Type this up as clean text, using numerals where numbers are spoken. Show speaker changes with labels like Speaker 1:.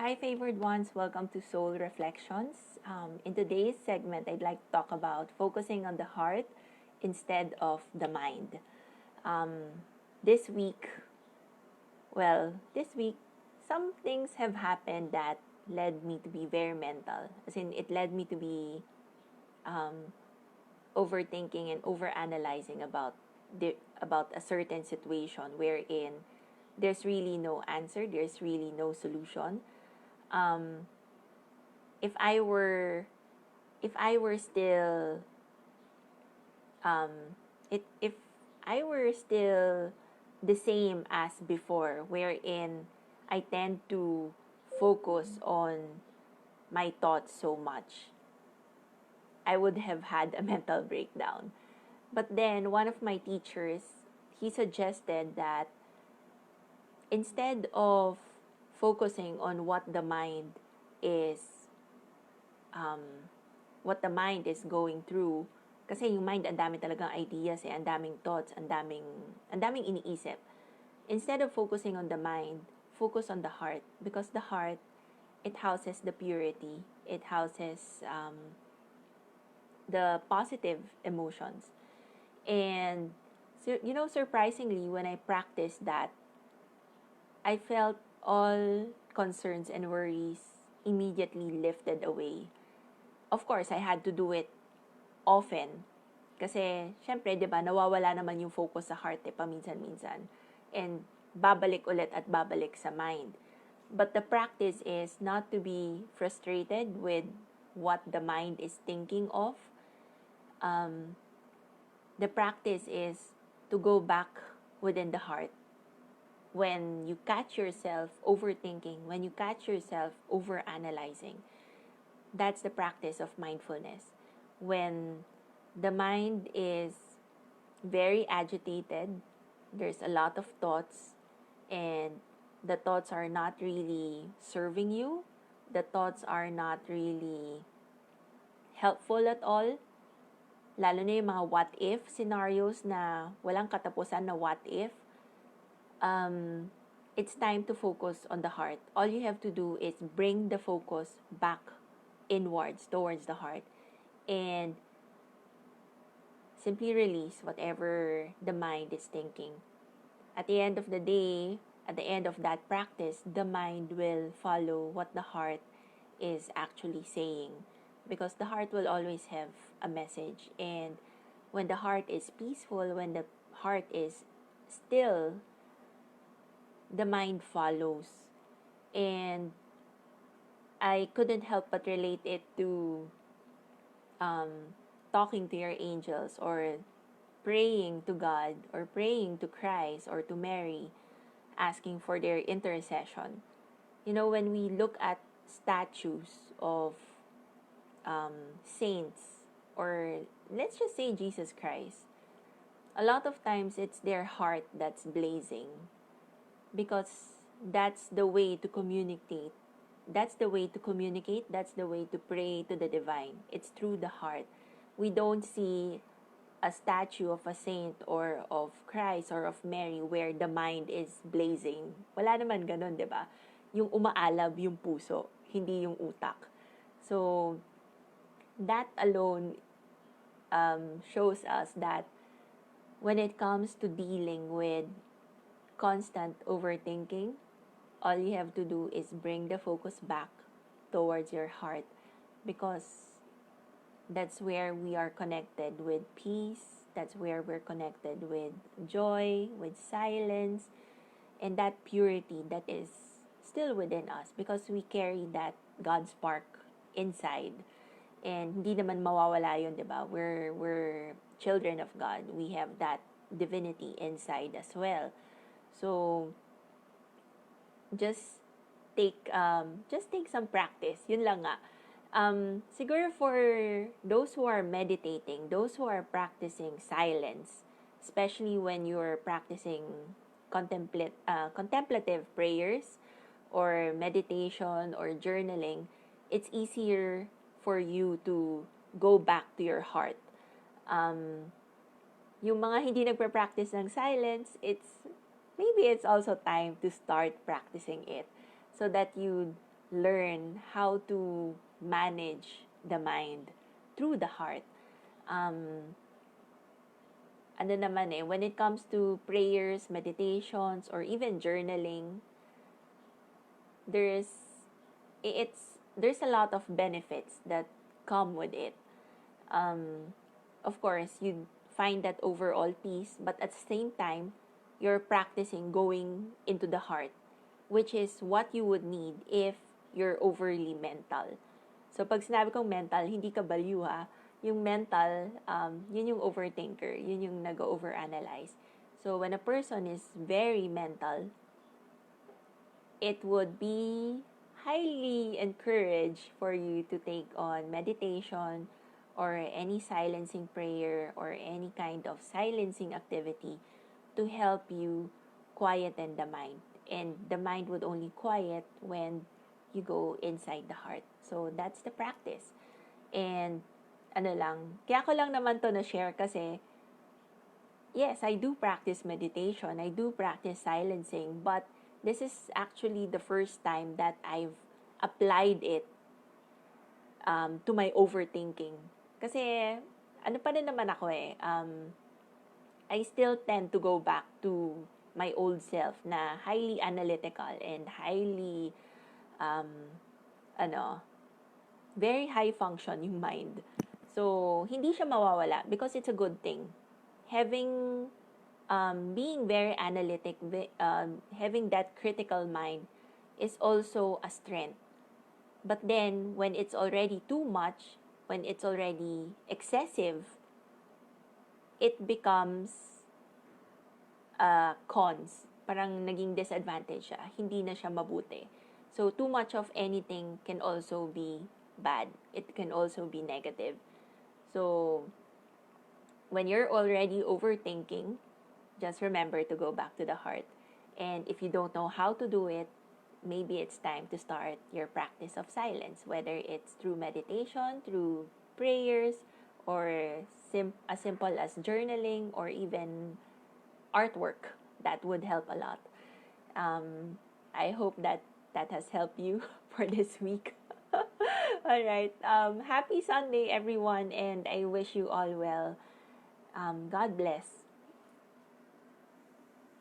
Speaker 1: Hi, favored ones. Welcome to Soul Reflections. In today's segment, I'd like to talk about focusing on the heart instead of the mind. Um, this week, this week, some things have happened that led me to be very mental. As in, it led me to be um, overthinking and overanalyzing about a certain situation wherein there's really no answer, there's really no solution. Um, if I were if I were still um if I were still the same as before, wherein I tend to focus on my thoughts so much, I would have had a mental breakdown. But then one of my teachers, he suggested that instead of focusing on is um, what the mind is going through, kasi yung mind, ang dami talagang ideas, ang daming thoughts, ang daming iniisip. Instead of focusing on the mind, focus on the heart. Because the heart, it houses the purity. It houses the positive emotions. And, so, surprisingly, when I practiced that, I felt all concerns and worries immediately lifted away. Of course, I had to do it often. Kasi, syempre, di ba, nawawala naman yung focus sa heart paminsan-minsan. And babalik ulit at babalik sa mind. But the practice is not to be frustrated with what the mind is thinking of. The practice is to go back within the heart. When you catch yourself overthinking, when you catch yourself overanalyzing, that's the practice of mindfulness. When the mind is very agitated, there's a lot of thoughts, and the thoughts are not really serving you, the thoughts are not really helpful at all, lalo na yung mga what if scenarios na walang katapusan na what if, it's time to focus on the heart. All you have to do is bring the focus back inwards towards the heart and simply release whatever the mind is thinking. At the end of the day, at the end of that practice, the mind will follow what the heart is actually saying, because the heart will always have a message. And when the heart is peaceful, when the heart is still, the mind follows. And I couldn't help but relate it to talking to your angels, or praying to God, or praying to Christ or to Mary, asking for their intercession. When we look at statues of saints, or let's just say Jesus Christ, a lot of times it's their heart that's blazing, because that's the way to communicate. That's the way to communicate. That's the way to pray to the divine. It's through the heart. We don't see a statue of a saint or of Christ or of Mary where the mind is blazing. Wala naman ganun, di ba? Yung umaalab yung puso, hindi yung utak. So, that alone shows us that when it comes to dealing with constant overthinking, all you have to do is bring the focus back towards your heart, because that's where we are connected with peace. That's where we're connected with joy, with silence, and that purity that is still within us, because we carry that God spark inside. And hindi naman mawawala yun, di ba? We're children of God. We have that divinity inside as well. So, just take some practice. Yun lang nga. Siguro for those who are meditating, those who are practicing silence, especially when you're practicing contemplative prayers or meditation or journaling, it's easier for you to go back to your heart. Yung mga hindi nagpa-practice ng silence, maybe it's also time to start practicing it, so that you learn how to manage the mind through the heart. Um, ano naman when it comes to prayers, meditations, or even journaling, there's there's a lot of benefits that come with it. Of course, you find that overall peace, but at the same time, you're practicing going into the heart, which is what you would need if you're overly mental. So, pag sinabi kong mental, hindi ka baliw ha. Yung mental, yun yung overthinker. Yun yung nag-overanalyze. So, when a person is very mental, it would be highly encouraged for you to take on meditation or any silencing prayer or any kind of silencing activity to help you quieten the mind. And the mind would only quiet when you go inside the heart. So that's the practice. And ano lang, kaya ko lang naman to na share kasi yes, I do practice meditation. I do practice silencing, but this is actually the first time that I've applied it to my overthinking. Kasi, ano pa rin naman ako I still tend to go back to my old self na highly analytical and highly, ano, very high function yung mind. So, hindi siya mawawala because it's a good thing. Having being very analytic, having that critical mind is also a strength. But then, when it's already too much, when it's already excessive, it becomes cons. Parang naging disadvantage siya. Hindi na siya mabuti. So, too much of anything can also be bad. It can also be negative. So, when you're already overthinking, just remember to go back to the heart. And if you don't know how to do it, maybe it's time to start your practice of silence, whether it's through meditation, through prayers, or as simple as journaling, or even artwork. That would help a lot. I hope that has helped you for this week. All right. Happy Sunday, everyone, and I wish you all well. God bless.